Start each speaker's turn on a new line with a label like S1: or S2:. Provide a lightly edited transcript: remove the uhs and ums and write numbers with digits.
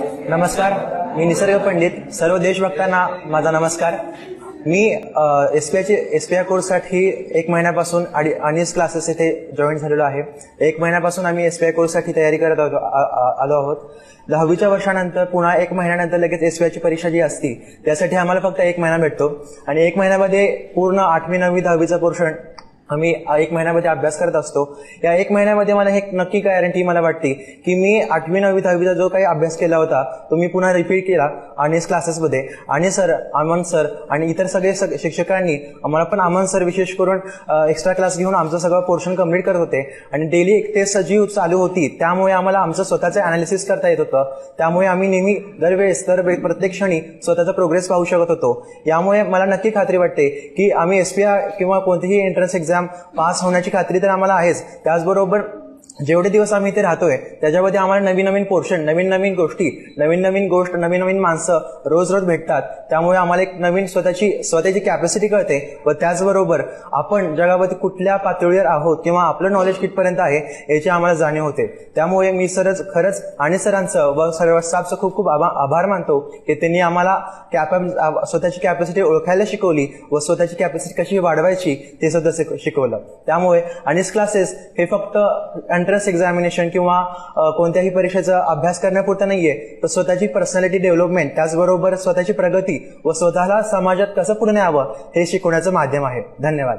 S1: नमस्कार, मी निसर्ग पंडित. सर्व देशभक्तांना माझा नमस्कार. मी एसपीआय कोर्ससाठी 1 महिन्यापासून अनिस क्लासेस इथे जॉईन झालेलो आहे. 1 महिन्यापासून आम्ही एसपीआय कोर्ससाठी तयारी करत आलो आहोत. 10वीच्या वर्षानंतर पुन्हा 1 महिन्यानंतर लगेच एसपीआयची परीक्षा जी असती त्यासाठी आम्हाला फक्त 1 महिना भेटतो आणि 1 महिन्यामध्ये पूर्ण 8वी 9वी 10वीचा पोर्शन आम्ही 1 महिन्यामध्ये अभ्यास करत असतो. या 1 महिन्यामध्ये मला एक नक्की गॅरंटी मला वाटते की मी 8वी 9वी 10वीचा जो काही अभ्यास केला होता तो मी पुन्हा रिपीट केला अनिस क्लासेसमध्ये. आणि सर, अमन सर आणि इतर सगळे शिक्षकांनी आम्हाला पण अमन सर विशेष करून एक्स्ट्रा क्लास घेऊन आमचं सगळं पोर्शन कंप्लीट करत होते आणि डेली एक टेस्ट सजीव चालू होती. त्यामुळे आम्हाला आमचं स्वतःचं अनालिसिस करता येत होतं. त्यामुळे आम्ही नेहमी प्रत्येक क्षणी स्वतःचा प्रोग्रेस पाहू शकत होतो. यामुळे मला नक्की खात्री वाटते की आम्ही एसपीआय किंवा कोणतीही एंट्रन्स एक्झाम पास होण्याची खात्री तर आम्हाला आहेच. त्याचबरोबर जेवढे दिवस आम्ही इथे राहतोय त्याच्यामध्ये आम्हाला नवीन नवीन पोर्शन, नवीन नवीन गोष्टी, नवीन नवीन माणसं रोज भेटतात. त्यामुळे आम्हाला एक नवीन स्वतःची कॅपॅसिटी कळते व त्याचबरोबर आपण जगामध्ये कुठल्या पातळीवर आहोत किंवा आपलं नॉलेज कितपर्यंत आहे याची आम्हाला जाणीव होते. त्यामुळे मी खरंच आणि सरांचं व सर्व स्टाफचं खूप खूप आभार मानतो की त्यांनी आम्हाला स्वतःची कॅपॅसिटी ओळखायला शिकवली व स्वतःची कॅपॅसिटी कशी वाढवायची ते सुद्धा शिकवलं. त्यामुळे अनिस क्लासेस हे फक्त एंट्रन्स एक्झामिनेशन किंवा कोणत्याही परीक्षेचा अभ्यास करण्यापुरता नाहीये, तर स्वतःची पर्सनॅलिटी डेव्हलपमेंट, त्याचबरोबर स्वतःची प्रगती व स्वतःला समाजात कसं पुढे न्यावं हे शिकवण्याचं माध्यम आहे. धन्यवाद.